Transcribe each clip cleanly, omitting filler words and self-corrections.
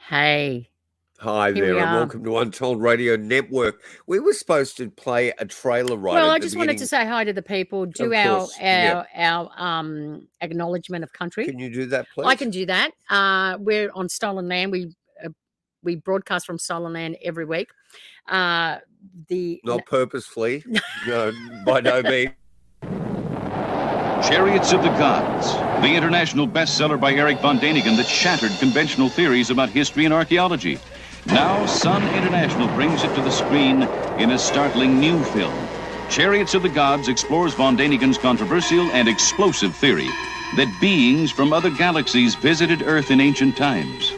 Hey, Hi here there, we and are. welcome to Untold Radio Network. We were supposed to play a trailer right Well, at I the just wanted beginning. to say hi to the people, do Of our course, yeah. our acknowledgement of country. Can you do that, please? I can do that. We're on stolen land. We broadcast from stolen land every week. Not purposefully. No, by no means. Chariots of the Gods, the international bestseller by Eric von Däniken that shattered conventional theories about history and archaeology. Now Sun International brings it to the screen in a startling new film. Chariots of the Gods explores von Däniken's controversial and explosive theory that beings from other galaxies visited Earth in ancient times.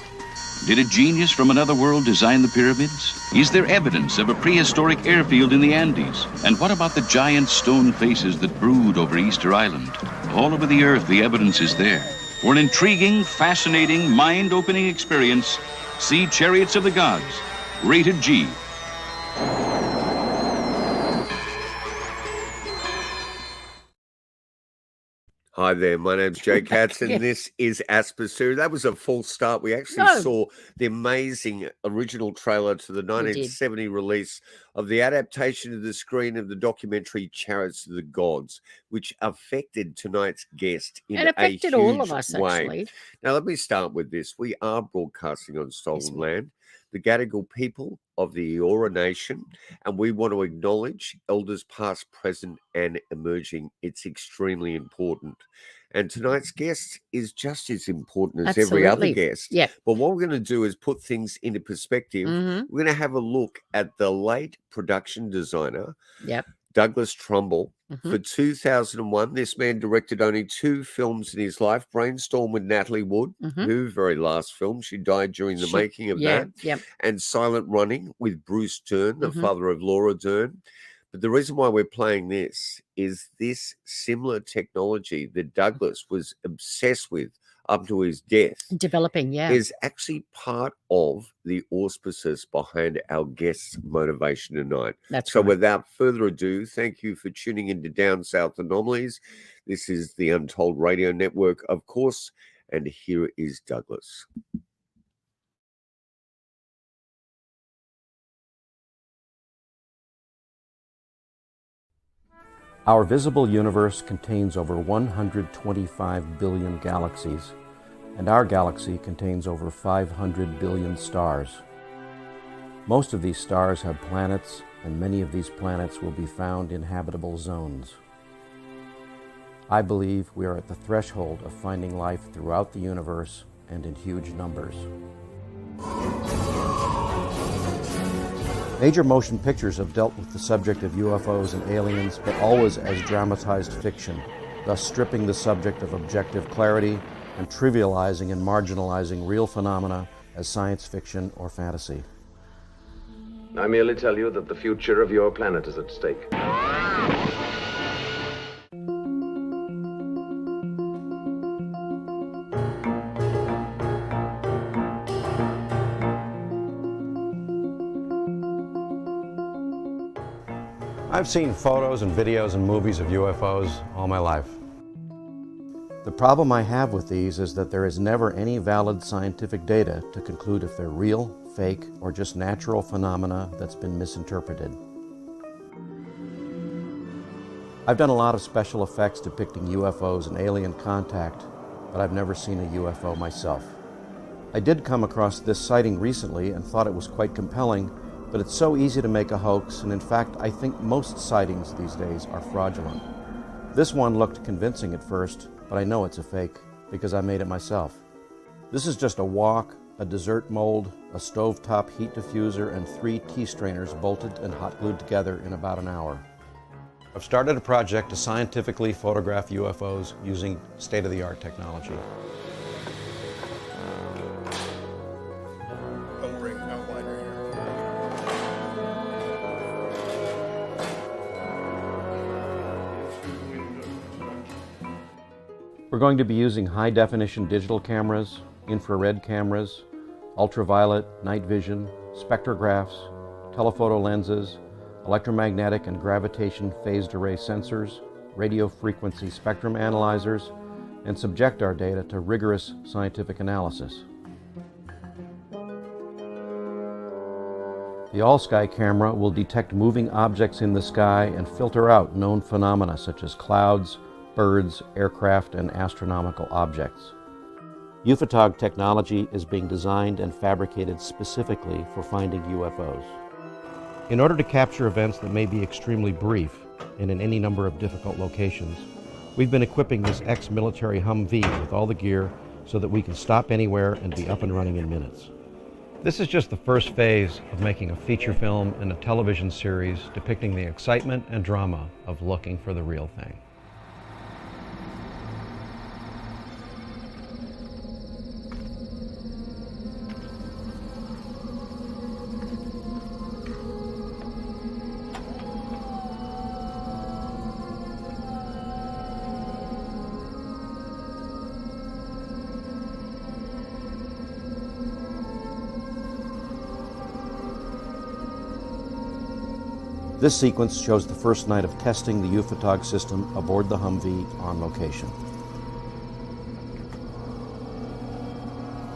Did a genius from another world design the pyramids? Is there evidence of a prehistoric airfield in the Andes? And what about the giant stone faces that brood over Easter Island? All over the Earth, the evidence is there. For an intriguing, fascinating, mind-opening experience, see Chariots of the Gods, rated G. Hi there, my name's Joe Katz, and this is Aspersu. That was a false start. We actually saw the amazing original trailer to the 1970 release of the adaptation to the screen of the documentary Chariots of the Gods, which affected tonight's guest in a huge all of us, way. actually. Now, let me start with this. We are broadcasting on stolen land. The Gadigal people of the Eora Nation, and we want to acknowledge elders past, present, and emerging. It's extremely important. And tonight's guest is just as important as every other guest. Yeah. But what we're going to do is put things into perspective. We're going to have a look at the late production designer, Douglas Trumbull. For 2001, this man directed only 2 films in his life, Brainstorm with Natalie Wood, who very last film, she died during the making of that, and Silent Running with Bruce Dern, the father of Laura Dern. But the reason why we're playing this is this similar technology that Douglas was obsessed with up to his death. Developing, is actually part of the auspices behind our guest's motivation tonight. So without further ado, thank you for tuning into Down South Anomalies. This is the Untold Radio Network, of course, and here is Douglas. Our visible universe contains over 125 billion galaxies, and our galaxy contains over 500 billion stars. Most of these stars have planets, and many of these planets will be found in habitable zones. I believe we are at the threshold of finding life throughout the universe and in huge numbers. Major motion pictures have dealt with the subject of UFOs and aliens, but always as dramatized fiction, thus stripping the subject of objective clarity and trivializing and marginalizing real phenomena as science fiction or fantasy. I merely tell you that the future of your planet is at stake. I've seen photos and videos and movies of UFOs all my life. The problem I have with these is that there is never any valid scientific data to conclude if they're real, fake, or just natural phenomena that's been misinterpreted. I've done a lot of special effects depicting UFOs and alien contact, but I've never seen a UFO myself. I did come across this sighting recently and thought it was quite compelling, but it's so easy to make a hoax, and in fact, I think most sightings these days are fraudulent. This one looked convincing at first, but I know it's a fake because I made it myself. This is just a wok, a dessert mold, a stovetop heat diffuser, and 3 tea strainers bolted and hot glued together in about an hour. I've started a project to scientifically photograph UFOs using state-of-the-art technology. We're going to be using high-definition digital cameras, infrared cameras, ultraviolet, night vision, spectrographs, telephoto lenses, electromagnetic and gravitation phased array sensors, radio frequency spectrum analyzers, and subject our data to rigorous scientific analysis. The all-sky camera will detect moving objects in the sky and filter out known phenomena such as clouds, birds, aircraft, and astronomical objects. UFOTOG technology is being designed and fabricated specifically for finding UFOs. In order to capture events that may be extremely brief and in any number of difficult locations, we've been equipping this ex-military Humvee with all the gear so that we can stop anywhere and be up and running in minutes. This is just the first phase of making a feature film and a television series depicting the excitement and drama of looking for the real thing. This sequence shows the first night of testing the UFOTOG system aboard the Humvee on location.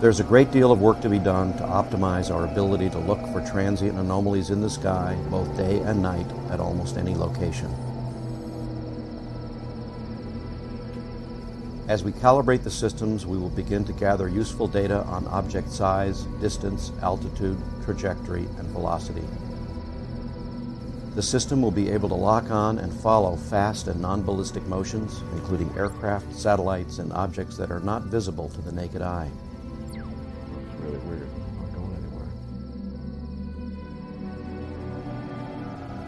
There's a great deal of work to be done to optimize our ability to look for transient anomalies in the sky, both day and night, at almost any location. As we calibrate the systems, we will begin to gather useful data on object size, distance, altitude, trajectory, and velocity. The system will be able to lock on and follow fast and non-ballistic motions, including aircraft, satellites, and objects that are not visible to the naked eye. It's really weird, not going anywhere.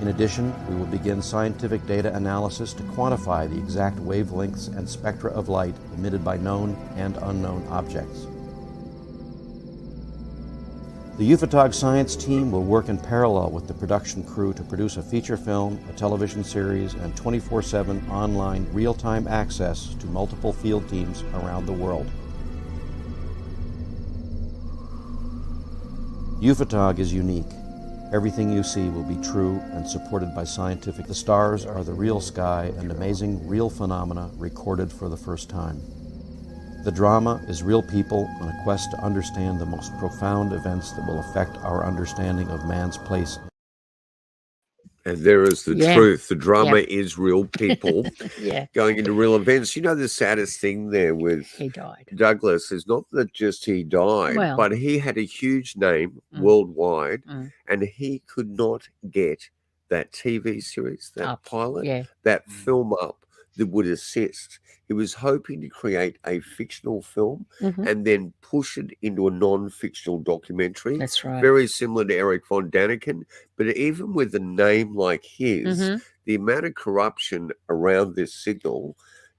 In addition, we will begin scientific data analysis to quantify the exact wavelengths and spectra of light emitted by known and unknown objects. The UFOTOG science team will work in parallel with the production crew to produce a feature film, a television series, and 24/7 online real-time access to multiple field teams around the world. UFOTOG is unique. Everything you see will be true and supported by scientific. The stars are the real sky and amazing real phenomena recorded for the first time. The drama is real people on a quest to understand the most profound events that will affect our understanding of man's place. And there is the truth. The drama is real people going into real events. You know, the saddest thing there with he died. Douglas is not that just he died, but he had a huge name worldwide, and he could not get that TV series, that pilot, that film up that would assist. He was hoping to create a fictional film and then push it into a non-fictional documentary. That's right. Very similar to Eric von Daniken. But even with a name like his, the amount of corruption around this signal,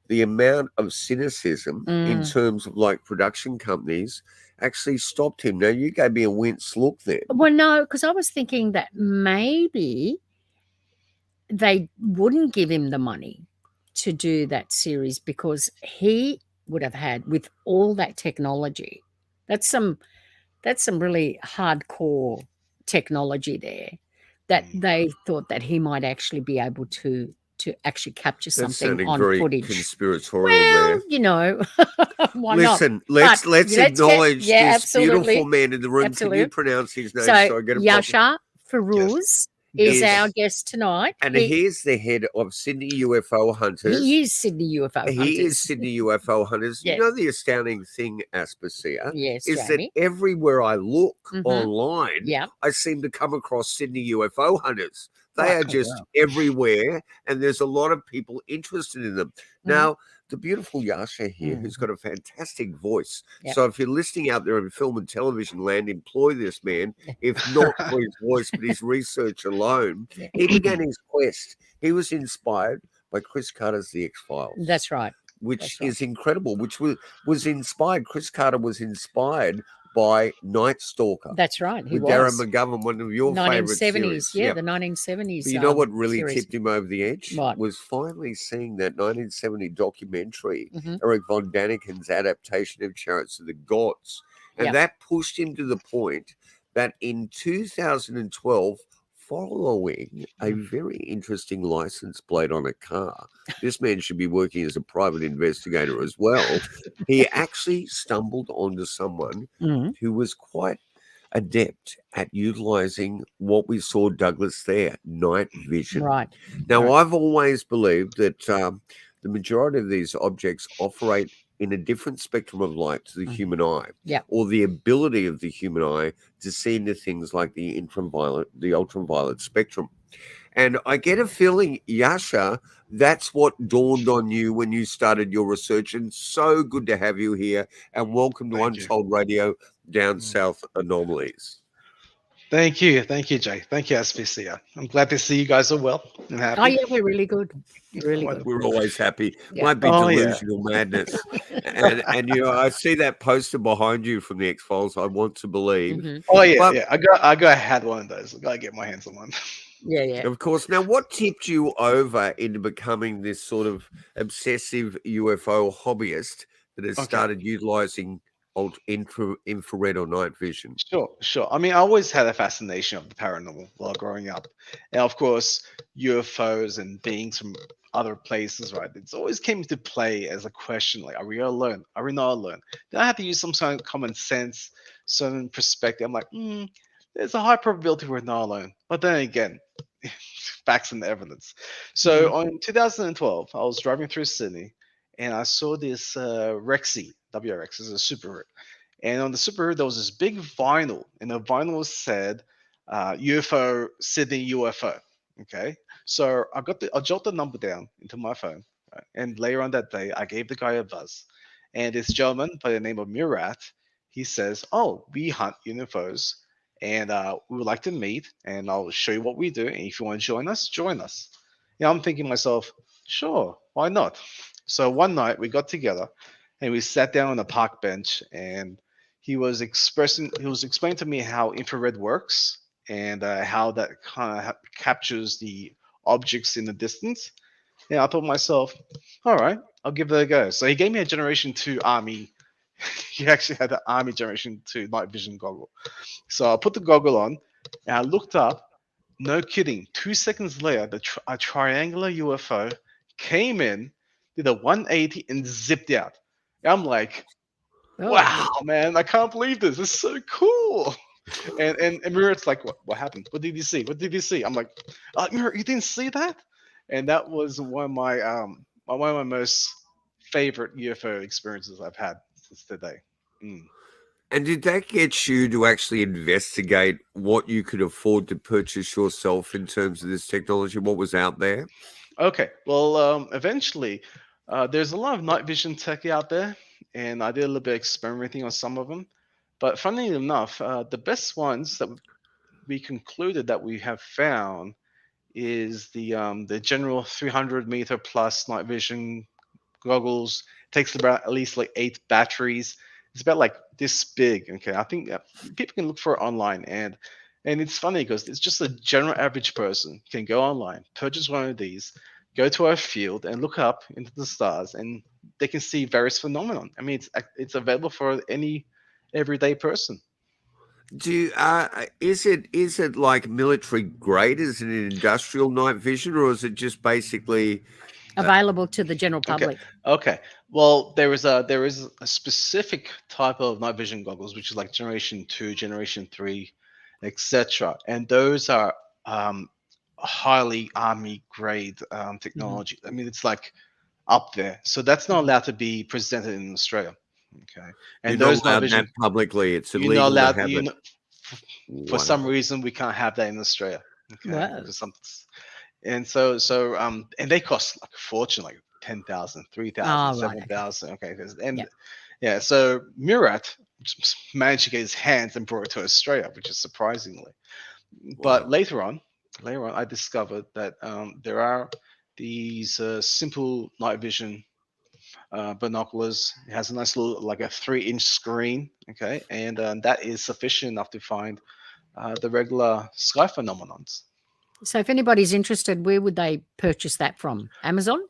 the amount of cynicism in terms of like production companies actually stopped him. Now, you gave me a wince look there. Well, no, because I was thinking that maybe they wouldn't give him the money to do that series because he would have had, with all that technology, that's some really hardcore technology there, that they thought that he might actually be able to actually capture something on footage. Conspiratorial there. You know, why Listen, not? let's acknowledge this absolutely. beautiful man in the room. Absolutely. Can you pronounce his name? So I get a Yasha Firuz is our guest tonight. And he's the head of Sydney UFO Hunters. He is Sydney UFO Hunters. He is Sydney UFO Hunters. You know the astounding thing, Aspasia, is that everywhere I look online, I seem to come across Sydney UFO Hunters. They are just everywhere, and there's a lot of people interested in them. Now, the beautiful Yasha here, who's got a fantastic voice. So if you're listening out there in film and television land, employ this man, if not for his voice, but his research alone. He began his quest. He was inspired by Chris Carter's The X-Files. That's right. Which is incredible, which was inspired. Chris Carter was inspired by Night Stalker. That's right. He was. Darren McGovern, one of your favorite series. The 1970s. But you know what really tipped him over the edge? What? Was finally seeing that 1970 documentary, Eric von Daniken's adaptation of Chariots of the Gods. And that pushed him to the point that in 2012, following a very interesting license plate on a car, this man should be working as a private investigator as well. He actually stumbled onto someone who was quite adept at utilizing what we saw Douglas there, night vision. Right. Now, right. I've always believed that the majority of these objects operate in a different spectrum of light to the human eye, or the ability of the human eye to see into things like the ultraviolet spectrum. And I get a feeling, Yasha, that's what dawned on you when you started your research. And so good to have you here. And welcome to Untold Radio Down South Anomalies. Thank you, Jay. Thank you, SPC. I'm glad to see you guys are well and happy. Oh yeah, we're really good. Really good. We're always happy. Might be delusional madness. And I see that poster behind you from the X-Files. I want to believe. Mm-hmm. Oh yeah. I got had one of those. I gotta get my hands on one. Yeah. Of course. Now, what tipped you over into becoming this sort of obsessive UFO hobbyist that has started utilizing infrared or night vision? Sure. I mean, I always had a fascination of the paranormal while growing up. And of course, UFOs and beings from other places, right? It's always came into play as a question, like, are we alone? Are we not alone? Then I had to use some sort of common sense, certain perspective. I'm like, there's a high probability we're not alone. But then again, facts and evidence. So in 2012, I was driving through Sydney and I saw this Rexy, WRX, is a Super Rig. And on the Super Rig, there was this big vinyl, and the vinyl said UFO, Sydney UFO. Okay. So I jot the number down into my phone. Right? And later on that day, I gave the guy a buzz. And this gentleman by the name of Murat, he says, "Oh, we hunt UFOs. And we would like to meet, and I'll show you what we do. And if you want to join us, join us." Yeah, I'm thinking to myself, sure, why not? So one night we got together and we sat down on a park bench, and he was explaining to me how infrared works and how that kind of captures the objects in the distance. And I thought to myself, all right, I'll give that a go. So he gave me a Generation 2 Army. He actually had the Army Generation 2 night vision goggle. So I put the goggle on and I looked up. No kidding. 2 seconds later, a triangular UFO came in, did a 180 and zipped out. And I'm like, wow, man, I can't believe this. This is so cool. And Murat's like, what happened? What did you see? What did you see? I'm like, Murat, you didn't see that? And that was one of my most favorite UFO experiences I've had since today. And did that get you to actually investigate what you could afford to purchase yourself in terms of this technology? What was out there? Okay. Well, eventually, there's a lot of night vision tech out there, and I did a little bit of experimenting on some of them. But funnily enough, the best ones that we concluded that we have found is the general 300 meter plus night vision goggles. It takes about at least like 8 batteries. It's about like this big. Okay, I think people can look for it online, and it's funny because it's just a general average person can go online, purchase one of these, go to a field and look up into the stars, and they can see various phenomena. I mean, it's available for any everyday person. Is it like military grade? Is it an industrial night vision, or is it just basically available to the general public? Okay. Well, there is a specific type of night vision goggles, which is like Generation 2, Generation 3, etc. And those are highly Army grade technology. I mean, it's like up there. So that's not allowed to be presented in Australia. Okay. And you're those not allowed night vision that publicly. It's illegal. You're not allowed, to have it. For some reason, we can't have that in Australia. Okay. Wow. And so and they cost like a fortune, like 10,000, 3,000, 7,000. Okay. And so Murat managed to get his hands and brought it to Australia, which is surprisingly. But later on, I discovered that there are these simple night vision binoculars. It has a nice little, like a 3-inch screen. Okay. And that is sufficient enough to find the regular sky phenomenons. So if anybody's interested, where would they purchase that from? Amazon?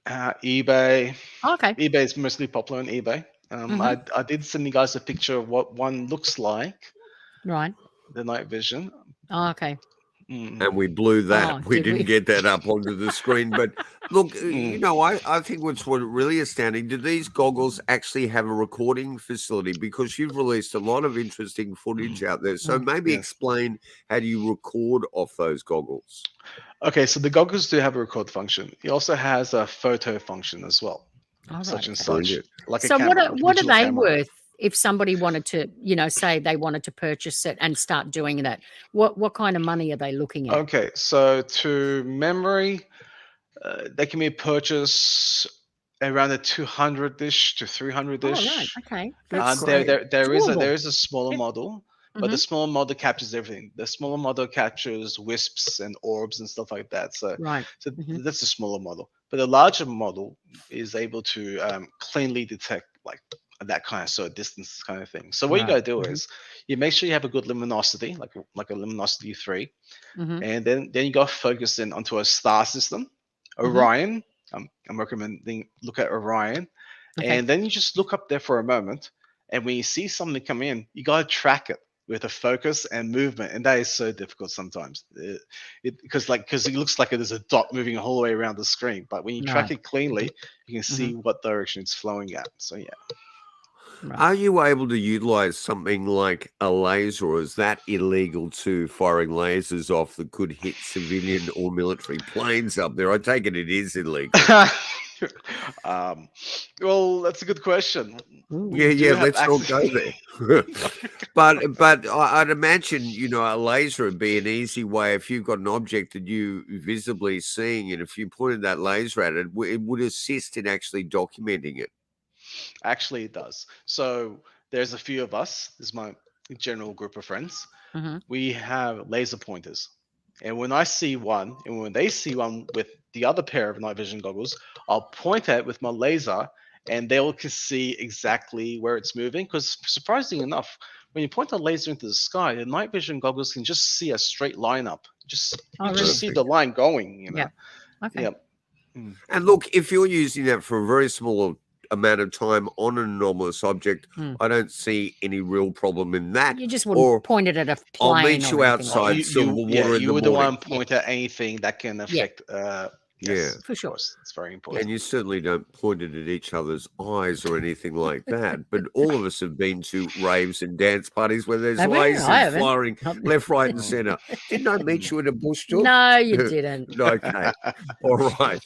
eBay. Okay. eBay is mostly popular on eBay. I did send you guys a picture of what one looks like. Right. The night vision. Oh, okay. and we blew that. Oh, we did didn't we? get that up onto the screen. But look, I think what's really astounding, do these goggles actually have a recording facility? Because you've released a lot of interesting footage out there. So maybe explain, how do you record off those goggles? Okay, so the goggles do have a record function. It also has a photo function as well, such and such, like so a camera. what are they camera. worth if somebody wanted to, say they wanted to purchase it and start doing that? What kind of money are they looking at? Okay, so to memory, they can be purchased around the 200-ish to 300-ish. Oh, right. Okay. There is a smaller model, but the smaller model captures everything. The smaller model captures wisps and orbs and stuff like that. So that's a smaller model. But the larger model is able to cleanly detect like that kind of sort of distance kind of thing. So what you got to do is you make sure you have a good luminosity, like a luminosity 3, and then you got to focus in onto a star system, Orion. I'm recommending look at Orion, and then you just look up there for a moment, and when you see something come in, you got to track it with a focus and movement, and that is so difficult sometimes. Because it looks like there's a dot moving all the way around the screen, but when you track it cleanly, you can see what direction it's flowing at. So yeah. Right. Are you able to utilize something like a laser, or is that illegal too, firing lasers off that could hit civilian or military planes up there? I take it is illegal. Well, that's a good question. Let's not go there. but I'd imagine, a laser would be an easy way if you've got an object that you visibly seeing, and if you pointed that laser at it, it would assist in actually documenting it. Actually, it does. So there's a few of us. This is my general group of friends. We have laser pointers. And when I see one, and when they see one with the other pair of night vision goggles, I'll point at it with my laser, and they all can see exactly where it's moving. Because surprisingly enough, when you point a laser into the sky, the night vision goggles can just see a straight line up. Just see the line going. Yeah. Okay. Yep. And look, if you're using that for a very small amount of time on an anomalous object, I don't see any real problem in that. You just wouldn't point it at a plane. I'll meet you outside silver water in the morning. You wouldn't want to point at anything that can affect. Yes, for sure. It's very important. And you certainly don't point it at each other's eyes or anything like that. But all of us have been to raves and dance parties where there's lasers firing left, right, and center. Didn't I meet you in a bush tour? No, you didn't. Okay. All right.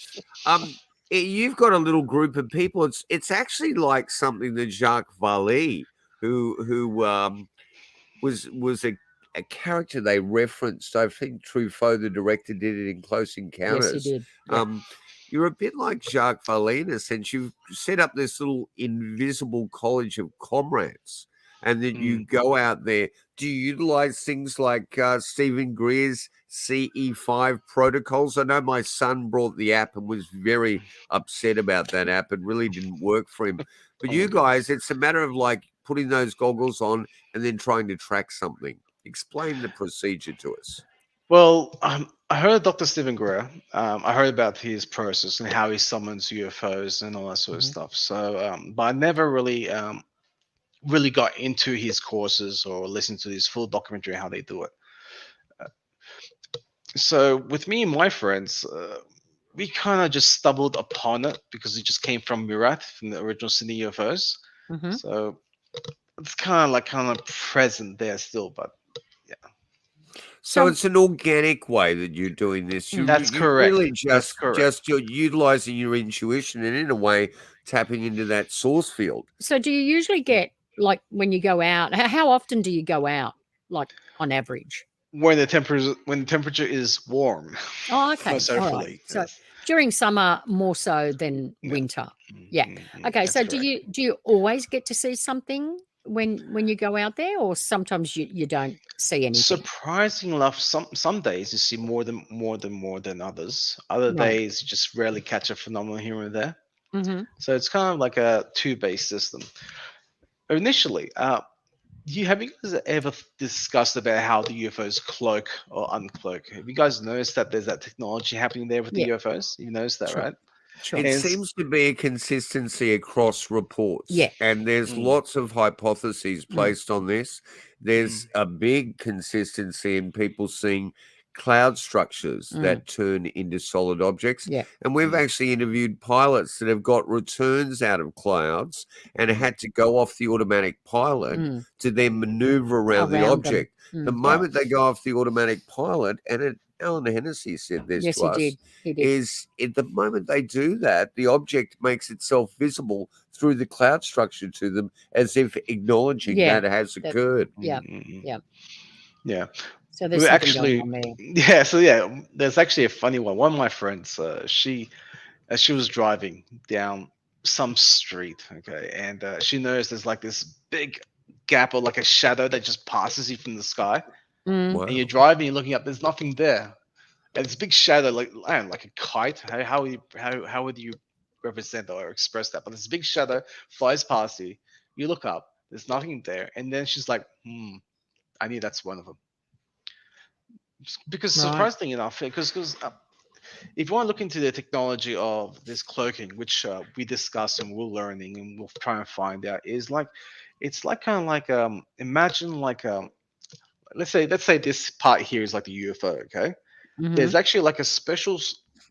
You've got a little group of people. It's actually like something that Jacques Vallée, who was a character they referenced. I think Truffaut, the director, did it in Close Encounters. Yes, he did. Yeah. You're a bit like Jacques Vallée in a sense. You've set up this little invisible college of comrades, and then you go out there. Do you utilize things like Stephen Greer's CE5 protocols? I know my son brought the app and was very upset about that app. It really didn't work for him. But you guys, it's a matter of like putting those goggles on and then trying to track something. Explain the procedure to us. Well, I heard of Dr. Stephen Greer. I heard about his process and how he summons UFOs and all that sort of stuff. So, but I never really got into his courses or listened to his full documentary on how they do it. So with me and my friends, we kind of just stumbled upon it because it just came from Murat, from the original Sydney UFOs. So it's kind of present there still, but yeah. So it's an organic way that you're doing this. That's correct. Really just you're utilizing your intuition and in a way tapping into that source field. So do you usually get, like, when you go out, how often do you go out, like, on average? When the temperature is warm. Oh, okay. Most hopefully. So during summer more so than winter. Yeah. Okay. So do you always get to see something when you go out there, or sometimes you don't see anything? Surprisingly enough, some days you see more than others. Other days you just rarely catch a phenomenon here and there. So it's kind of like a two-based system. Initially, have you guys ever discussed about how the UFOs cloak or uncloak? Have you guys noticed that there's that technology happening there with the UFOs? You noticed that, right? Sure. It seems to be a consistency across reports. Yeah. And there's lots of hypotheses placed on this. There's a big consistency in people seeing cloud structures that turn into solid objects. Yeah. And we've actually interviewed pilots that have got returns out of clouds and had to go off the automatic pilot to then maneuver around the object. The moment they go off the automatic pilot, and Alan Hennessy said this to us, he did. is at the moment they do that, the object makes itself visible through the cloud structure to them as if acknowledging that has occurred. Yeah. So We there's something actually, going on there. there's actually a funny one. One of my friends, she was driving down some street, okay, and she noticed there's like this big gap or like a shadow that just passes you from the sky, Wow. and you're driving, you're looking up, there's nothing there, and it's a big shadow, like I don't know, like a kite. How would you represent or express that? But this big shadow flies past you. You look up, there's nothing there, and then she's like, I knew that's one of them. Because surprisingly enough, because if you want to look into the technology of this cloaking, which we discuss and we're learning and we'll try and find out, is like it's like kind of like imagine like let's say this part here is like the UFO, okay? There's actually like a special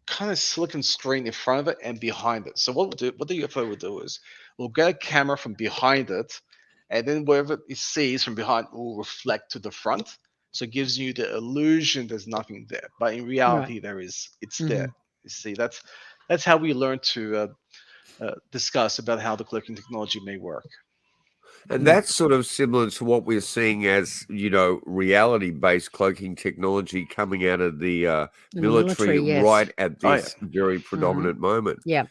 kind of silicon screen in front of it and behind it. So what the UFO will do is we'll get a camera from behind it, and then whatever it sees from behind will reflect to the front. So it gives you the illusion there's nothing there, but in reality there is. It's there. You see, that's how we learn to discuss about how the cloaking technology may work. And that's sort of similar to what we're seeing as, reality-based cloaking technology coming out of the military right at this very predominant moment. Yeah.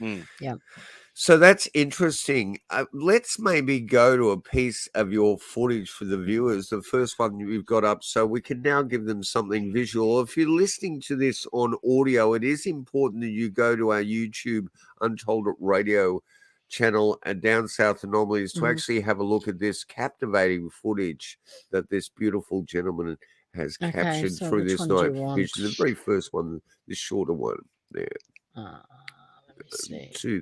So that's interesting. Let's maybe go to a piece of your footage for the viewers, the first one you've got up, so we can now give them something visual. If you're listening to this on audio, it is important that you go to our YouTube Untold Radio channel and Down South Anomalies to actually have a look at this captivating footage that this beautiful gentleman has captured through this night vision. The very first one, the shorter one there.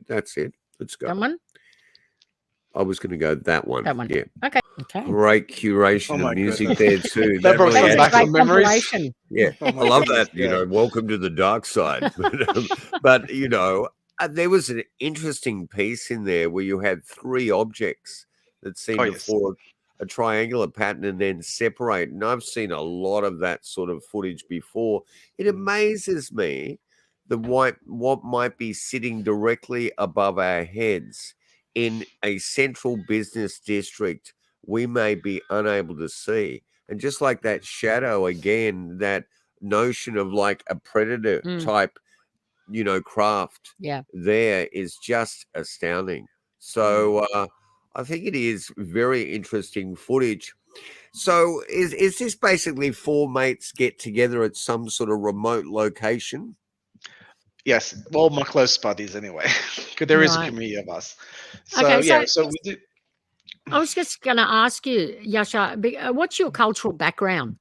That's it. Let's go. That one? I was going to go that one. That one. Yeah. Okay. Great curation of music there too. That brought really back some memories. Yeah, I love that. Welcome to the dark side. But there was an interesting piece in there where you had three objects that seemed to form a triangular pattern and then separate. And I've seen a lot of that sort of footage before. It amazes me that what might be sitting directly above our heads in a central business district we may be unable to see. And just like that shadow again, that notion of like a predator type craft there is just astounding. So I think it is very interesting footage. So is this basically four mates get together at some sort of remote location? Yes, well, my close buddies anyway, because there is a community of us. So we do. I was just going to ask you, Yasha, what's your cultural background?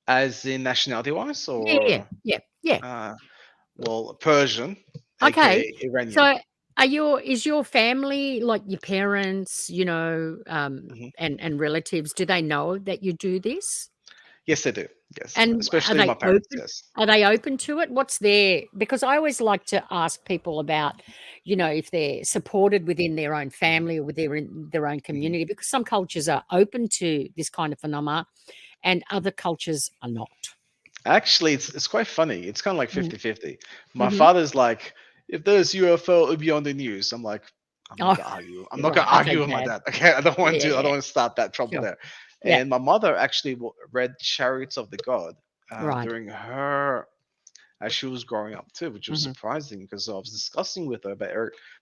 As in nationality-wise, or yeah. Well, Persian. Okay. Iranian. So is your family, like your parents, and relatives, do they know that you do this? Yes, they do. Yes. And especially my parents, yes. Are they open to it? What's their, because I always like to ask people about, if they're supported within their own family or within their own community, because some cultures are open to this kind of phenomena and other cultures are not. Actually, it's quite funny. It's kind of like 50-50. My father's like, if there's UFO, it'll be on the news. I'm like, I'm not gonna argue. I'm not gonna argue with my dad. Okay, I don't want to. I don't want to start that trouble there. Yeah. And my mother actually read Chariots of the God during her, as she was growing up too, which was surprising because I was discussing with her about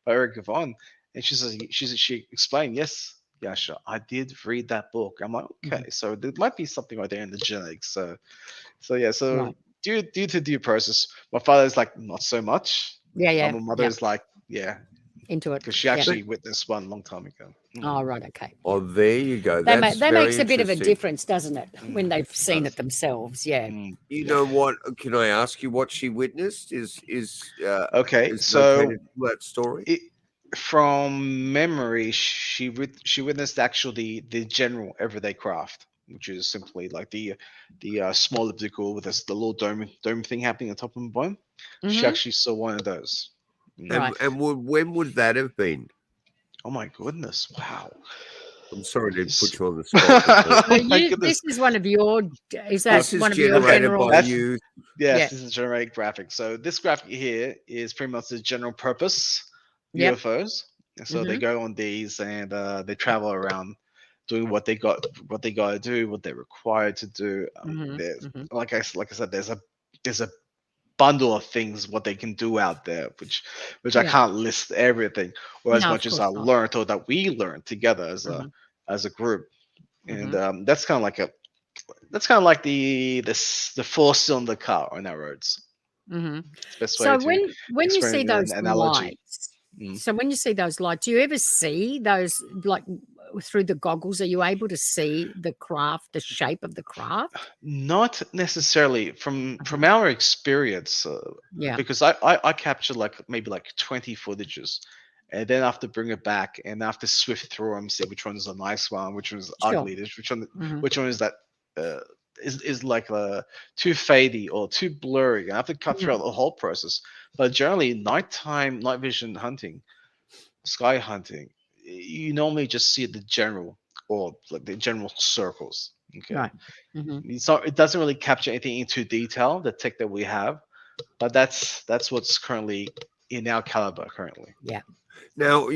Eric Yvonne, and she explained, yes, Yasha, I did read that book. I'm like, okay, so there might be something right there in the genetics. So due to due process, my father's like, not so much. Yeah. My mother is like, into it because she actually witnessed one a long time ago. Oh, right, okay. Oh, there you go. That makes a bit of a difference, doesn't it, when they've seen it themselves? Yeah. You know what? Can I ask you what she witnessed? Is okay? So that story. From memory, she witnessed actually the general everyday craft. which is simply like the small elliptical with the little dome thing happening on top of the bone. She actually saw one of those. Right. And when would that have been? Oh my goodness! Wow. I'm sorry to put you on the spot. Oh my goodness. This is one of your. Is that This is one of your generated general? by you. Yes, this is a generated graphic. So this graphic here is pretty much the general purpose UFOs. So they go on these and they travel around doing what they got to do, what they're required to do. Like I said, there's a bundle of things what they can do out there, which I can't list everything, or as much as I learned or that we learned together as a group. And that's kind of like the 4-cylinder car on our roads. So when you see those lights, so when you see those lights, do you ever see those like through the goggles? Are you able to see the craft, the shape of the craft? Not necessarily from our experience, because I captured maybe 20 footages, and then I have to bring it back and I have to swift through them, see which one's a nice one, which one's ugly, which one is that is like too fadey or too blurry. I have to cut through the whole process. But generally, night vision hunting, sky hunting, you normally just see the general or like the general circles. Okay, right. So it doesn't really capture anything into detail, the tech that we have, but that's what's currently in our caliber currently. Yeah. Now,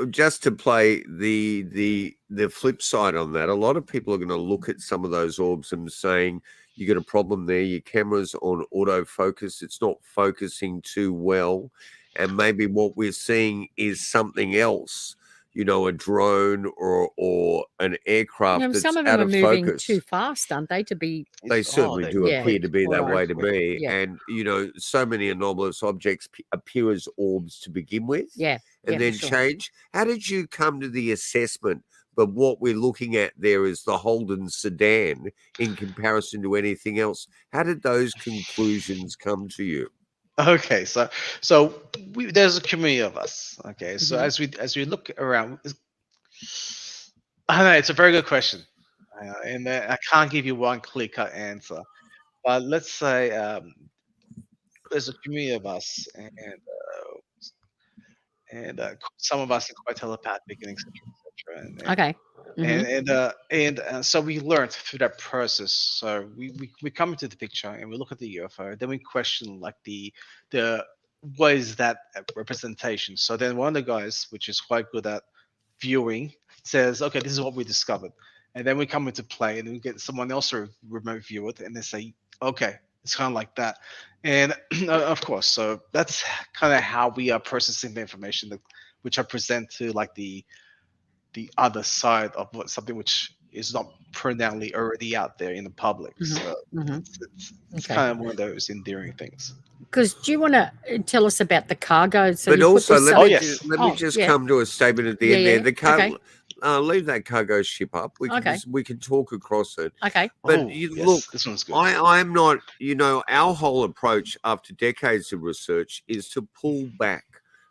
just to play the flip side on that, a lot of people are going to look at some of those orbs and saying, you got a problem there, your camera's on autofocus, it's not focusing too well, and maybe what we're seeing is something else, a drone or an aircraft that's some of out them are of moving focus. too fast, aren't they, to be... They certainly do appear to be that way to be. Yeah. And, so many anomalous objects appear as orbs to begin with. Yeah. And then change. How did you come to the assessment? But what we're looking at there is the Holden sedan in comparison to anything else. How did those conclusions come to you? Okay, so there's a community of us. Okay, so as we look around, I don't know, it's a very good question, and I can't give you one clear-cut answer. But let's say there's a community of us, and some of us are quite telepathic and etc. Okay. And so we learned through that process. So we come into the picture and we look at the UFO. Then we question like the what is that representation. So then one of the guys, which is quite good at viewing, says, okay, this is what we discovered. And then we come into play and we get someone else to remote view it, and they say, okay, it's kind of like that. And of course, so that's kind of how we are processing the information which I present to like the other side of something which is not pronounly already out there in the public. So it's kind of one of those endearing things. Because do you want to tell us about the cargo? So but also, let me just come to a statement at the end there. The cargo, leave that cargo ship up. We can talk across it. Okay. But look, this one's good. I'm not. Our whole approach after decades of research is to pull back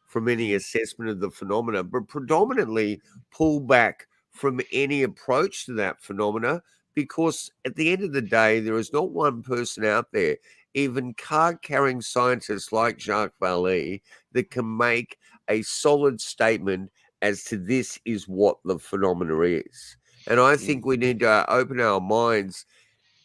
from any assessment of the phenomena, but predominantly pull back from any approach to that phenomena, because at the end of the day, there is not one person out there, even card-carrying scientists like Jacques Vallée, that can make a solid statement as to this is what the phenomena is. And I think we need to open our minds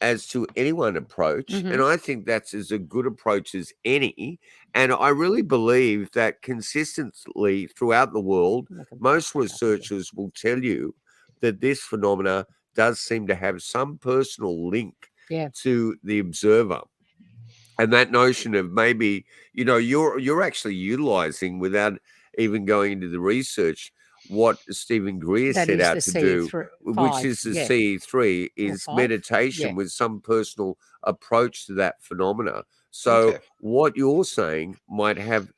as to anyone approach. And I think that's as a good approach as any. And I really believe that consistently throughout the world, most researchers will tell you that this phenomena does seem to have some personal link to the observer. And that notion of maybe, you're actually utilizing, without even going into the research, what Stephen Greer set out to do, which is the CE3, is meditation with some personal approach to that phenomena. So what you're saying might have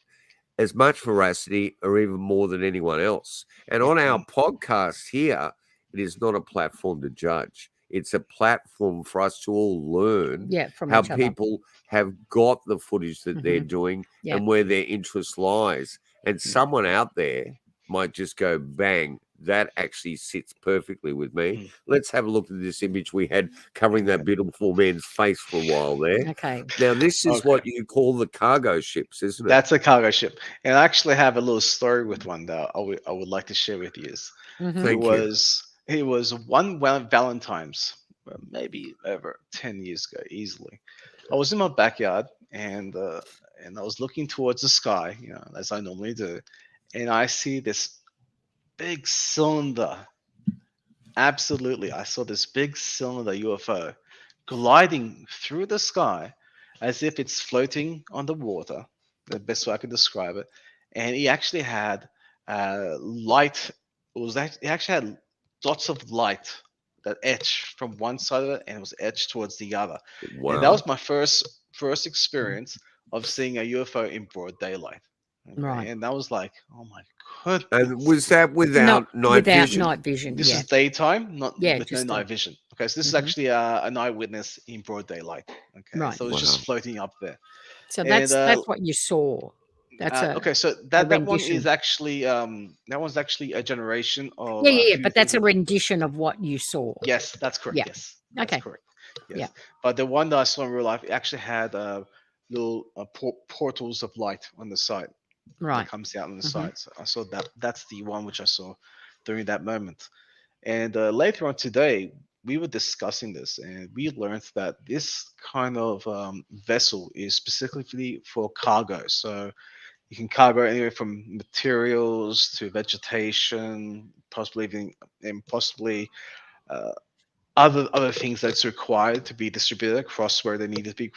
as much veracity or even more than anyone else. And on our podcast here, it is not a platform to judge. It's a platform for us to all learn how people have got the footage that they're doing and where their interest lies. And someone out there might just go, bang, that actually sits perfectly with me. Let's have a look at this image we had covering that beautiful man's face for a while there. Okay. Now, this is what you call the cargo ships, isn't it? That's a cargo ship. And I actually have a little story with one that I would like to share with you. It was one Valentine's, maybe over 10 years ago, easily. I was in my backyard and I was looking towards the sky, as I normally do, and I see this big cylinder. Absolutely, I saw this big cylinder UFO gliding through the sky as if it's floating on the water. The best way I could describe it. And he actually had light. He actually had dots of light that etched from one side of it, and it was etched towards the other. Wow. And that was my first experience of seeing a UFO in broad daylight. Okay? Right. And that was like, oh my goodness. And was that without night vision? Without night vision. This is daytime, with no just night vision. Okay, so this is actually an eyewitness in broad daylight. Okay, Right. so it's just floating up there. So that's what you saw. That's okay. So that one is actually that one's actually a generation of but that's a rendition of what you saw. Yes, that's correct. Yeah. Yes, Okay. that's correct. Yes. Yeah. But the one that I saw in real life, it actually had little portals of light on the side. Right. That comes out on the side. So I saw that. That's the one which I saw during that moment. And later on today, we were discussing this, and we learned that this kind of vessel is specifically for cargo. So you can cargo anywhere from materials to vegetation, possibly other things that's required to be distributed across where they need to be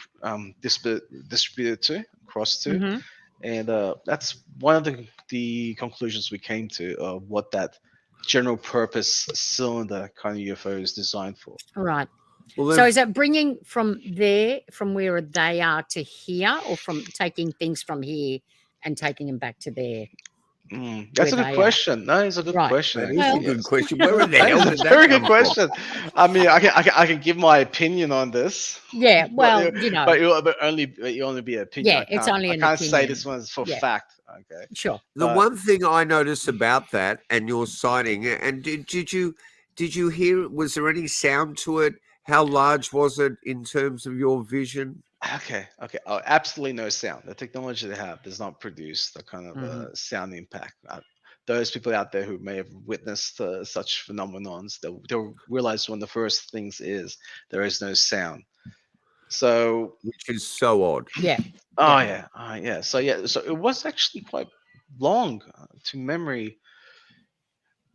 distributed to, across to. And that's one of the conclusions we came to of what that general purpose cylinder kind of UFO is designed for. All right. Well, so is it bringing from where they are to here, or from taking things from here and taking them back to there? That's a good question. No, it's a good question. That is a good question. Where the hell did that very good come question. I mean, I can give my opinion on this. Yeah, well, but it'll only be an opinion. Yeah, it's only an opinion. I can't say this one's for fact. Okay, sure. The one thing I noticed about that and your sighting, and did you hear? Was there any sound to it? How large was it in terms of your vision? Okay. Oh, absolutely no sound. The technology they have does not produce the kind of sound impact. Those people out there who may have witnessed such phenomenons, they'll realize one of the first things is there is no sound. So, which is so odd. Yeah. Oh yeah. So it was actually quite long to memory.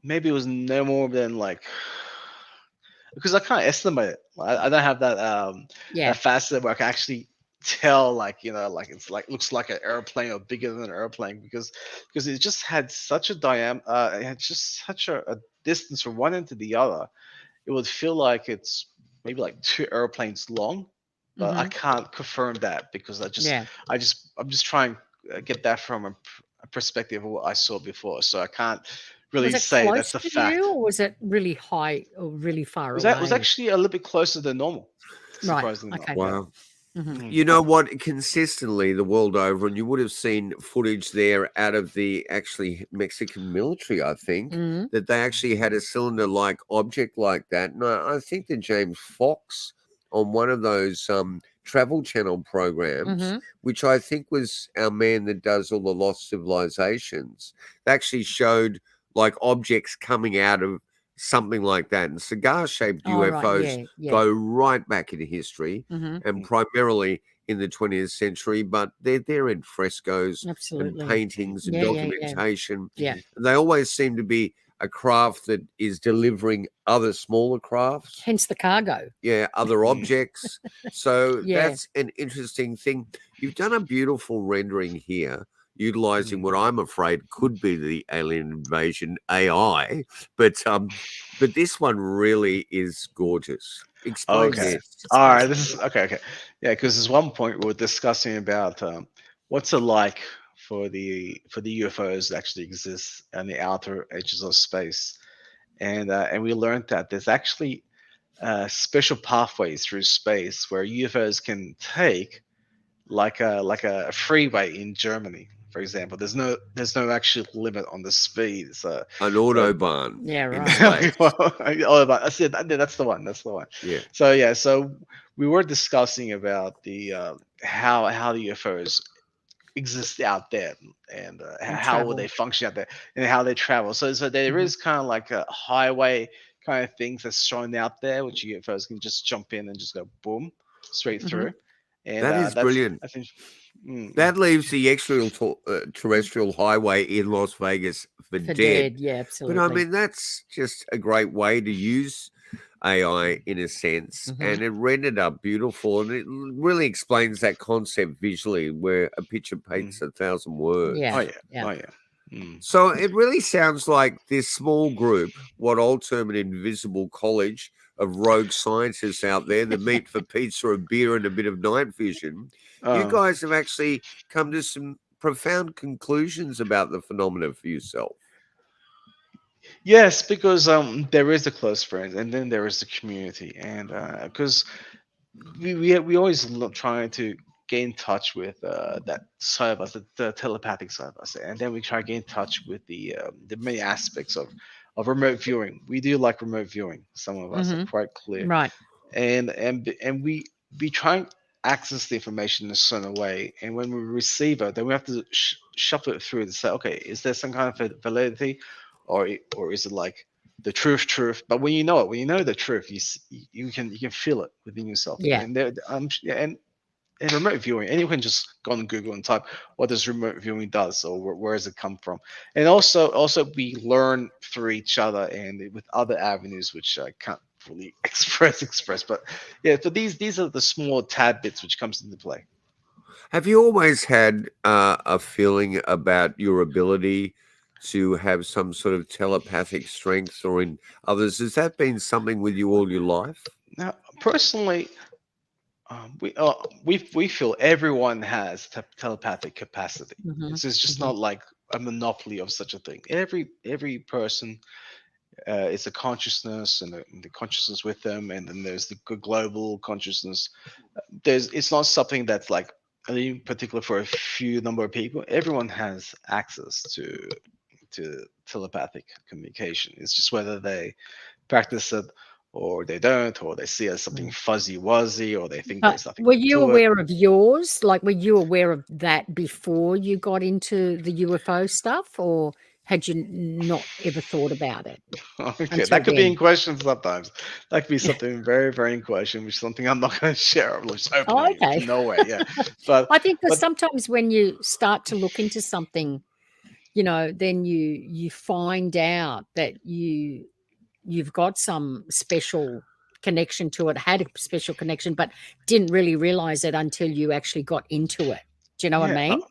Maybe it was no more than like. Because I can't estimate it. I don't have that facet where I can actually tell, like it's like looks like an airplane or bigger than an airplane because it just had such a diameter, it had just such a distance from one end to the other. It would feel like it's maybe like 2 airplanes long, but I can't confirm that because I'm just trying to get that from a perspective of what I saw before, so I can't really say that's the fact. Or was it really high or really far away? It was actually a little bit closer than normal. Surprisingly. Right. Okay. Wow. You know what? Consistently, the world over, and you would have seen footage there out of the actually Mexican military, I think, that they actually had a cylinder-like object like that. And I think that James Fox on one of those Travel Channel programs, which I think was our man that does all the Lost Civilizations, they actually showed like objects coming out of something like that. And cigar-shaped UFOs go right back into history and primarily in the 20th century, but they're in frescoes and paintings and documentation. Yeah. They always seem to be a craft that is delivering other smaller crafts. Hence the cargo. Yeah, other objects. So that's an interesting thing. You've done a beautiful rendering here, utilizing what I'm afraid could be the alien invasion AI, but this one really is gorgeous. Explain this. All right, this is okay. Yeah, because there's one point we were discussing about what's it like for the UFOs that actually exist on the outer edges of space, and we learned that there's actually special pathways through space where UFOs can take, like a freeway in Germany. for example. There's no actual limit on the speed. So an autobahn. Yeah, in right. space. Autobahn. I said that's the one. That's the one. Yeah. So we were discussing about the how the UFOs exist out there and how will they function out there and how they travel. So there is kind of like a highway kind of things that's shown out there, which UFOs can just jump in and just go boom straight through. And That is brilliant. I think that leaves the extraterrestrial highway in Las Vegas for dead. Yeah, absolutely. But I mean, that's just a great way to use AI in a sense, and it rendered up beautiful, and it really explains that concept visually, where a picture paints 1,000 words. Yeah. So it really sounds like this small group, what I'll term an invisible college of rogue scientists out there that meet for pizza, a beer, and a bit of night vision. You guys have actually come to some profound conclusions about the phenomena for yourself. Yes, because there is the close friends, and then there is the community, and because we always trying to get in touch with that side of us, the telepathic side of us, and then we try to get in touch with the many aspects of remote viewing. We do like remote viewing. Some of us are quite clear, right? And we try and access the information in a certain way, and when we receive it, then we have to shuffle it through to say, okay, is there some kind of validity, or is it like the truth? But when you know the truth, you can feel it within yourself. Yeah. And there, and remote viewing, anyone can just go on Google and type what does remote viewing does, or where does it come from. And also we learn through each other and with other avenues which I can't fully express. But yeah, so these are the small tad bits which comes into play. Have you always had a feeling about your ability to have some sort of telepathic strength, or in others? Has that been something with you all your life? Now, personally, we feel everyone has telepathic capacity. It's just not like a monopoly of such a thing. Every person is a consciousness, and the consciousness with them, and then there's the global consciousness. It's not something that's like in particular for a few number of people. Everyone has access to telepathic communication. It's just whether they practice it or they don't, or they see it as something fuzzy-wuzzy, or they think there's nothing. Were you aware of yours? Like, were you aware of that before you got into the UFO stuff, or had you not ever thought about it? Okay, that could be in question sometimes. That could be something very, very in question, which is something I'm not going to share. Okay. No way, yeah. But I think that sometimes when you start to look into something, then you find out that you've got some special connection to it, had a special connection, but didn't really realize it until you actually got into it. Do you know what I mean?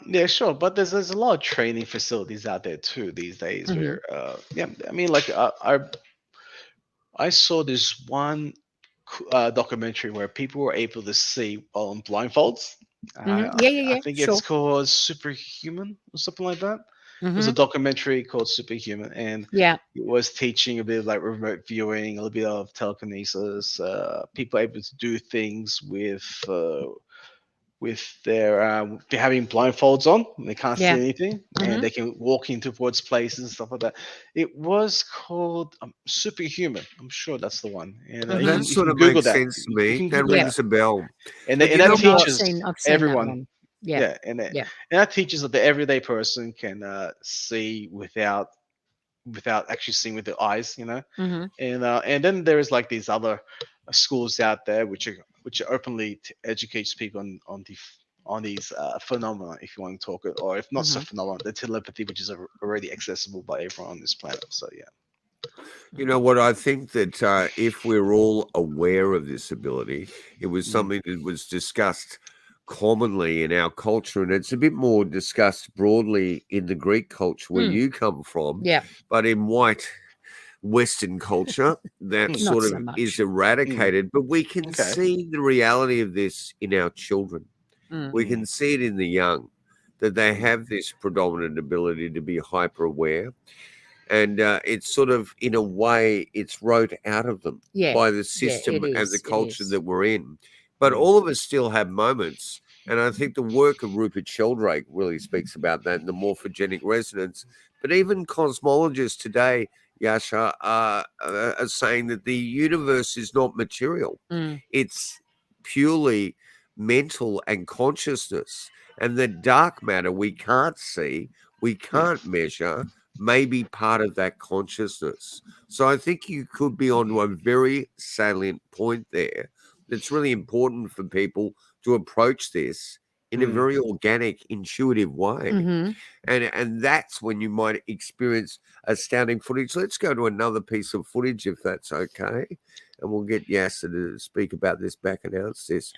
Yeah, sure. But there's a lot of training facilities out there too these days where, I mean, like I saw this one documentary where people were able to see on blindfolds. I think it's called Superhuman or something like that. There's a documentary called Superhuman, and it was teaching a bit of like remote viewing, a little bit of telekinesis, people able to do things with their they're having blindfolds on, they can't see anything, and they can walk in towards places and stuff like that. It was called Superhuman. I'm sure that's the one. And that sort of makes sense to me. That rings a bell. And that teaches everyone. Yeah. And that teaches that the everyday person can see without actually seeing with their eyes, And then there's like these other schools out there which openly educates people on these phenomena, if you want to talk it, or if not so phenomena, the telepathy, which is already accessible by everyone on this planet. So You know what? I think that if we're all aware of this ability, it was something that was discussed commonly in our culture, and it's a bit more discussed broadly in the Greek culture where you come from. Yeah. But in white Western culture, that sort of is eradicated. But we can see the reality of this in our children. We can see it in the young, that they have this predominant ability to be hyper aware. And it's sort of, in a way, it's wrote out of them by the system and the culture that we're in. But all of us still have moments And I think the work of Rupert Sheldrake really speaks about that and the morphogenic resonance. But even cosmologists today, Yasha, are saying that the universe is not material. It's purely mental and consciousness. And the dark matter we can't see, we can't measure, may be part of that consciousness. So I think you could be onto a very salient point there that's really important for people to approach this in a very organic, intuitive way. And that's when you might experience astounding footage. Let's go to another piece of footage, if that's okay. And we'll get Yasha to speak about this, back announce this.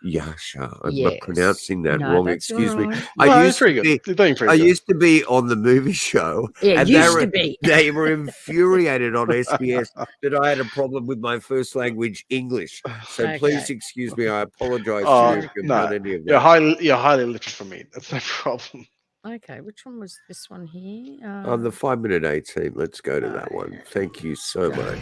Yasha. I'm not pronouncing that wrong. Excuse me. I used to be on the movie show. Yeah, and used to be. They were infuriated on SBS that I had a problem with my first language, English. So please excuse me. I apologize to you if you've done any of that. You're highly literate for me. That's no problem. Okay, which one was this one here? On the 5-minute 18. Let's go to that one. Thank you so much.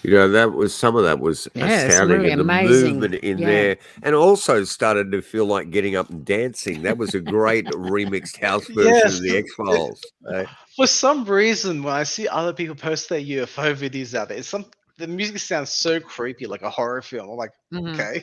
You know, that was some of that was astounding, really and the amazing. movement in there, and also started to feel like getting up and dancing. That was a great remixed house version Yes, of the X Files. for some reason, when I see other people post their UFO videos out there, the music sounds so creepy, like a horror film. I'm like, okay,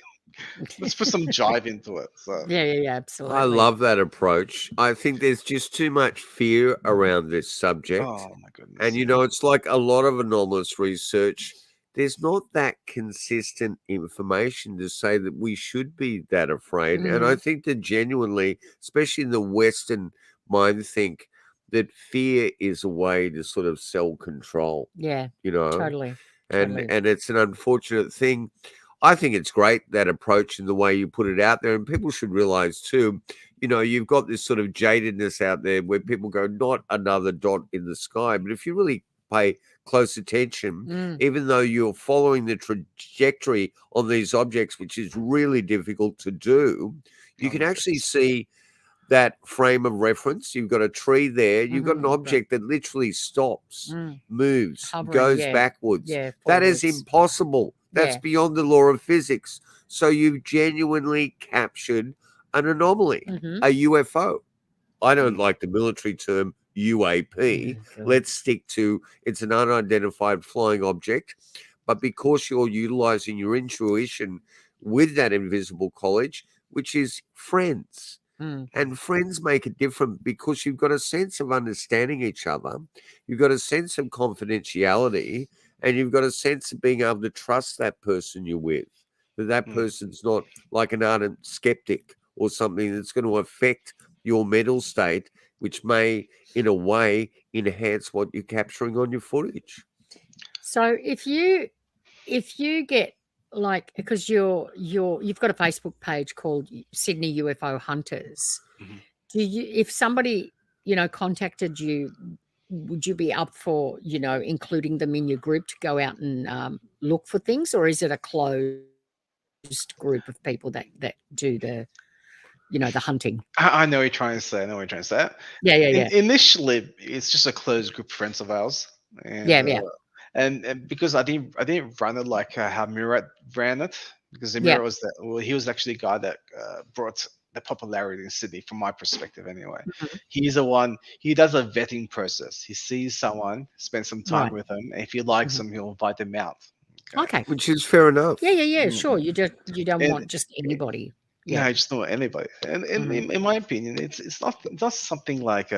let's put some jive into it. So Yeah, absolutely. I love that approach. I think there's just too much fear around this subject. oh my goodness. And, you know, it's like a lot of anomalous research. There's not that consistent information to say that we should be that afraid. And I think that genuinely, especially in the Western mind, think that fear is a way to sort of sell control. Yeah, you know, totally. and it's an unfortunate thing. I think it's great, that approach and the way you put it out there. And people should realize too, you know, you've got this sort of jadedness out there where people go, not another dot in the sky. But if you really pay close attention, even though you're following the trajectory on these objects, which is really difficult to do, you can actually see that frame of reference. You've got a tree there. You've got an object that literally stops, moves, Hovering, goes backwards. That is forwards. impossible. That's beyond the law of physics. So you've genuinely captured an anomaly, a UFO. I don't like the military term UAP. Let's stick to it's an unidentified flying object. But because you're utilizing your intuition with that invisible college, which is friends. And friends make it different because you've got a sense of understanding each other. You've got a sense of confidentiality, and you've got a sense of being able to trust that person you're with. That person's not like an ardent skeptic or something that's going to affect your mental state, which may, in a way, enhance what you're capturing on your footage. So if you get, like, because you've got a Facebook page called Sydney UFO Hunters. Do you, if somebody, you know, contacted you, would you be up for, you know, including them in your group to go out and look for things, or is it a closed group of people that do the, you know, the hunting? I know what you're trying to say. Yeah. Initially, it's just a closed group of friends of ours. And, and because I didn't run it like how Murat ran it, because Murat was he was actually the guy that brought the popularity in Sydney, from my perspective anyway. He's the one, he does a vetting process. He sees someone, spends some time with them, and if he likes them, he'll invite them out. Okay. Which is fair enough. Yeah, sure. You don't want just anybody. Yeah, I just don't want anybody. And in my opinion, it's not something like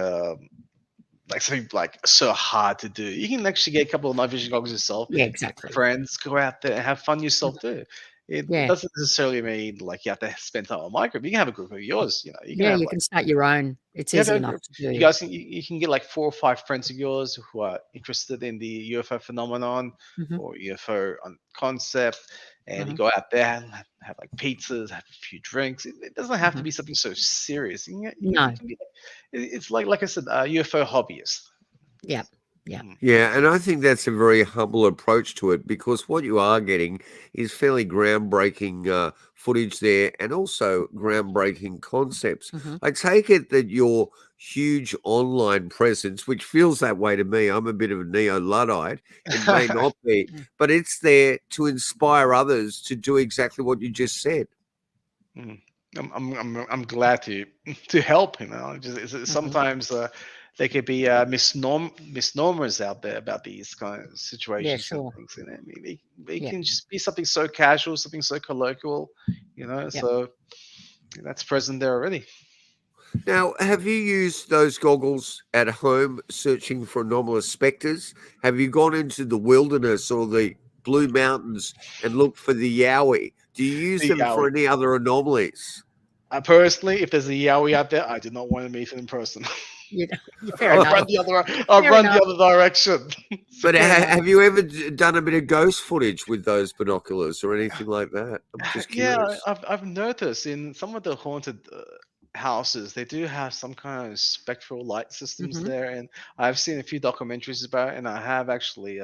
something like so hard to do. You can actually get a couple of night vision goggles yourself. Yeah, exactly. Friends, go out there and have fun yourself too. It doesn't necessarily mean like you have to spend time on my group. You can have a group of yours. You know, you can start your own. It's easy enough to do. You guys can get like 4 or 5 friends of yours who are interested in the UFO phenomenon or UFO concept, and you go out there and have like pizzas, have a few drinks. It doesn't have to be something so serious. It's like I said, UFO hobbyist. Yeah, and I think that's a very humble approach to it, because what you are getting is fairly groundbreaking footage there, and also groundbreaking concepts. I take it that your huge online presence, which feels that way to me, I'm a bit of a neo-Luddite, it may not be, but it's there to inspire others to do exactly what you just said. I'm glad to help. You know, sometimes there could be misnomers out there about these kind of situations and things. You know, it can just be something so casual, something so colloquial. You know, so that's present there already. Now, have you used those goggles at home searching for anomalous specters? Have you gone into the wilderness or the Blue Mountains and looked for the Yowie? Do you use them for any other anomalies? Personally, if there's a Yowie out there, I do not want to meet him in person. Fair enough. I'll run the other direction. But have you ever done a bit of ghost footage with those binoculars or anything like that? I'm just curious. Yeah, I've noticed in some of the haunted houses, they do have some kind of spectral light systems there, and I've seen a few documentaries about it, and I have actually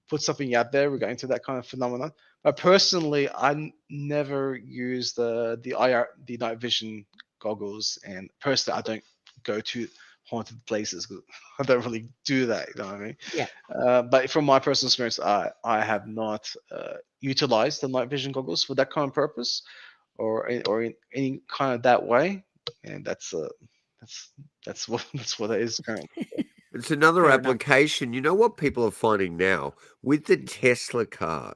put something out there regarding to that kind of phenomenon. But personally, I never use the night vision goggles, and personally, I don't go to haunted places because I don't really do that. You know what I mean? Yeah. But from my personal experience, I have not utilized the night vision goggles for that kind of purpose, or in any kind of that way, and that's what it is currently. It's another Fair enough. application. You know what people are finding now with the Tesla cars,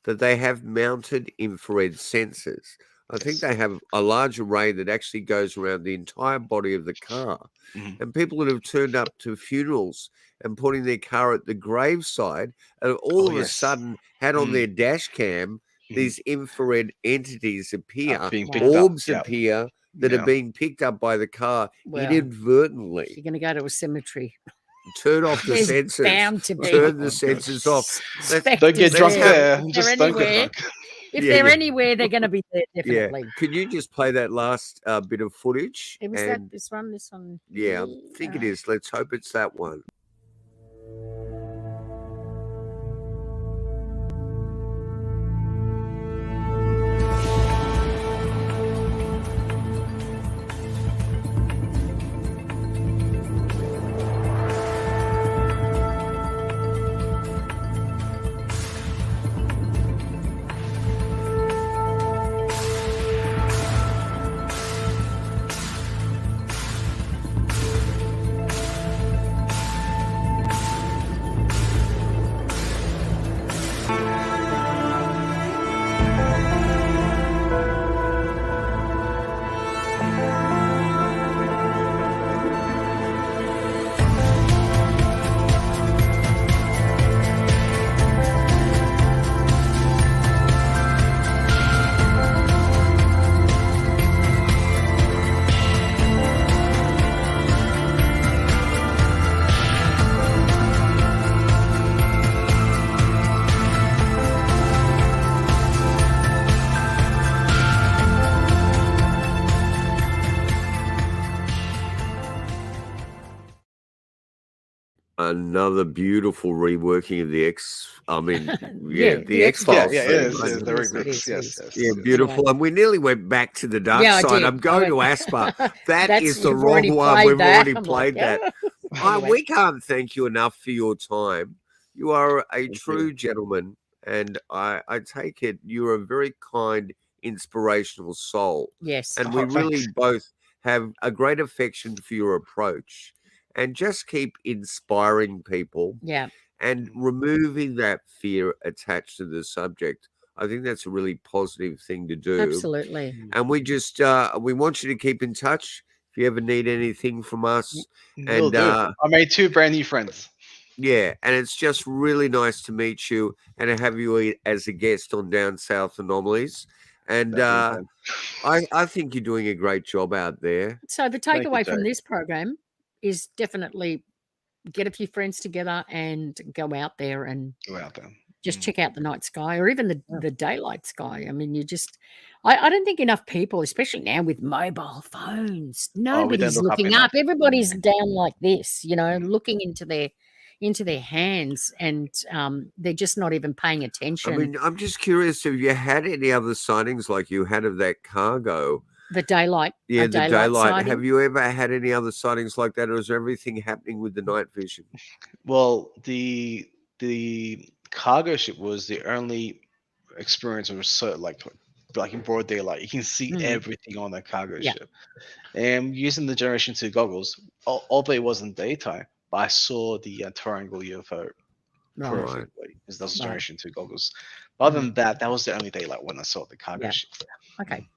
that they have mounted infrared sensors. I think they have a large array that actually goes around the entire body of the car. And people that have turned up to funerals and putting their car at the graveside, and all of a sudden had on their dash cam these infrared entities appear, orbs appear that are being picked up by the car inadvertently. If you're going to go to a cemetery, turn off the there's sensors. bound to be Turn the sensors off. Don't get drunk there. Just don't get drunk. If they're anywhere, they're going to be there, definitely. Yeah. Could you just play that last bit of footage? Was that this one? This one? Yeah, I think it is. Let's hope it's that one. Another beautiful reworking of the the X-Files. Yeah, it is. The remix. Yes. Yeah, beautiful. And we nearly went back to the dark side. I'm going to Aspar. That is the wrong one. We've already played that. We can't thank you enough for your time. You are a true gentleman, and I take it you're a very kind, inspirational soul. Yes. And we really both have a great affection for your approach. And just keep inspiring people and removing that fear attached to the subject. I think that's a really positive thing to do. Absolutely. And we just we want you to keep in touch if you ever need anything from us. And I made 2 brand new friends. Yeah, and it's just really nice to meet you and to have you as a guest on Down South Anomalies. And I think you're doing a great job out there. So the takeaway from this program is definitely get a few friends together and go out there and just check out the night sky or even the daylight sky. I mean, I don't think enough people, especially now with mobile phones, nobody's looking up. Everybody's down like this, looking into their hands, and they're just not even paying attention. I mean, I'm just curious, have you had any other sightings like you had of that cargo? The daylight. Yeah, the daylight. Have you ever had any other sightings like that, or is everything happening with the night vision? Well, the cargo ship was the only experience of so like in broad daylight. You can see everything on the cargo ship. And using the Generation 2 goggles, although it wasn't daytime, but I saw the triangle UFO perfectly because those Generation 2 goggles. But other than that, that was the only daylight when I saw the cargo ship. Okay.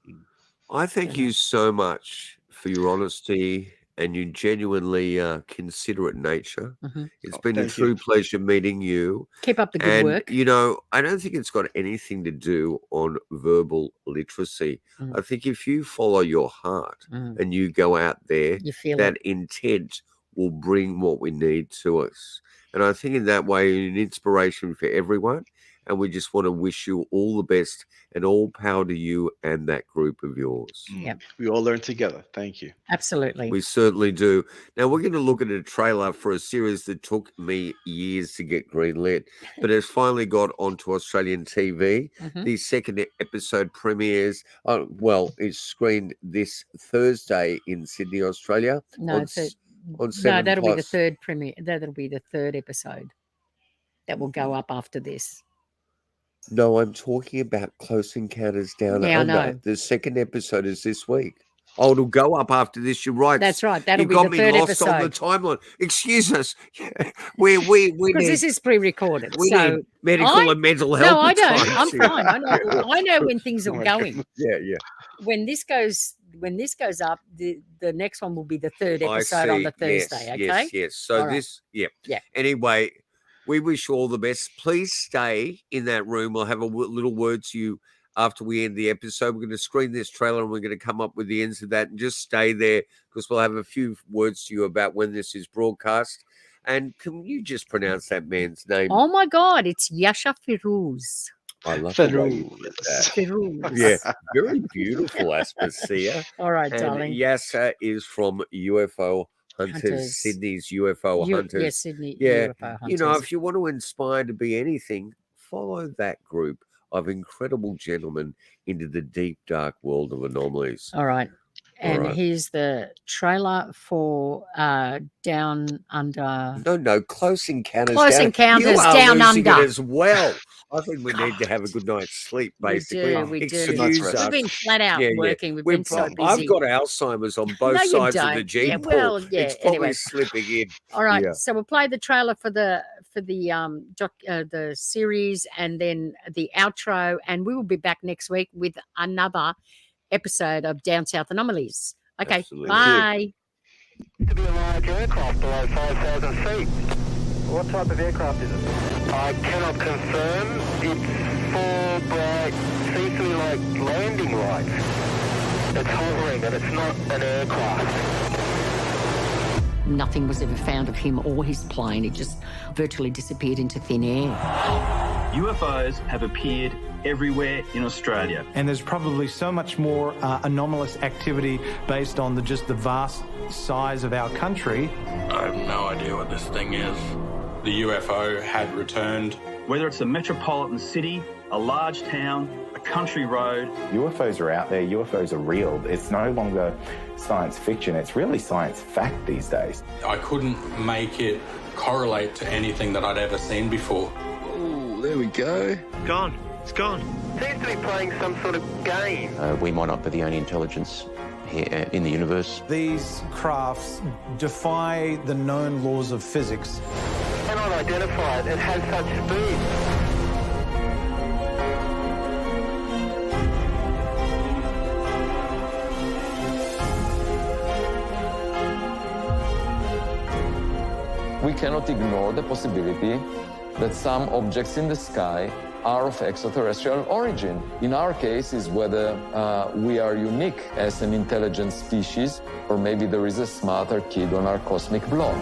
I thank you so much for your honesty and your genuinely considerate nature. It's been a true pleasure meeting you. Keep up the good work. I don't think it's got anything to do on verbal literacy. I think if you follow your heart and you go out there, that intent will bring what we need to us. And I think in that way, you're an inspiration for everyone. And we just want to wish you all the best and all power to you and that group of yours. Yep. We all learn together. Thank you. Absolutely. We certainly do. Now, we're going to look at a trailer for a series that took me years to get greenlit, but has finally got onto Australian TV. The second episode premieres, it's screened this Thursday in Sydney, Australia. No, on 7 No, that'll be the Plus. third premiere. That'll be the third episode that will go up after this. No, I'm talking about Close Encounters Down Yeah, I Under. know. The second episode is this week. Oh, it'll go up after this. You're right. That's right. That'll you be got the me third lost on the episode. timeline. Excuse us. we Because need, this is pre-recorded. we So need medical and mental health. no, I don't. times I'm here. fine. I know when things are going. Yeah. When this goes up, the next one will be the third I episode on see. the Thursday. Yes, Okay. yes. So All right. this, yeah. Yeah. Anyway, we wish you all the best. Please stay in that room. I'll have a little word to you after we end the episode. We're going to screen this trailer and we're going to come up with the ends of that, and just stay there because we'll have a few words to you about when this is broadcast. And can you just pronounce that man's name? Oh my God, it's Yasha Firouz. I love the way you did that. Firouz. Yeah, very beautiful, Aspasia. All right, And darling. Yasha is from UFO Hunters, Sydney's UFO Hunters. Yes, Sydney Yeah, UFO Hunters. you know, if you want to inspire to be anything, follow that group of incredible gentlemen into the deep, dark world of anomalies. All right. And right. here's the trailer for Down Under. No, Close Encounters. Close Encounters you are Down losing Under. it as well. I think we need to have a good night's sleep, basically. We do. Excuse We've us. been flat out working. We've been so busy. I've got Alzheimer's on both No, you sides of don't. the gene Yeah, pool. well, yeah, It's probably anyway. slipping in. All right, Yeah. so we'll play the trailer for the series and then the outro, and we will be back next week with another episode of Down South Anomalies. Okay, Absolutely. bye. To be a large aircraft below 5,000 feet. What type of aircraft is it? I cannot confirm. It's four bright, seems to be like landing lights. It's hovering and it's not an aircraft. Nothing was ever found of him or his plane. It just virtually disappeared into thin air. UFOs have appeared everywhere in Australia. And there's probably so much more anomalous activity based on just the vast size of our country. I have no idea what this thing is. The UFO had returned. Whether it's a metropolitan city, a large town, a country road. UFOs are out there, UFOs are real. It's no longer science fiction, it's really science fact these days. I couldn't make it correlate to anything that I'd ever seen before. Oh, there we go. Gone. It's gone. Seems to be playing some sort of game. We might not be the only intelligence here in the universe. These crafts defy the known laws of physics. Cannot identify it. It has such speed. We cannot ignore the possibility that some objects in the sky are of extraterrestrial origin. In our case is whether we are unique as an intelligent species, or maybe there is a smarter kid on our cosmic block.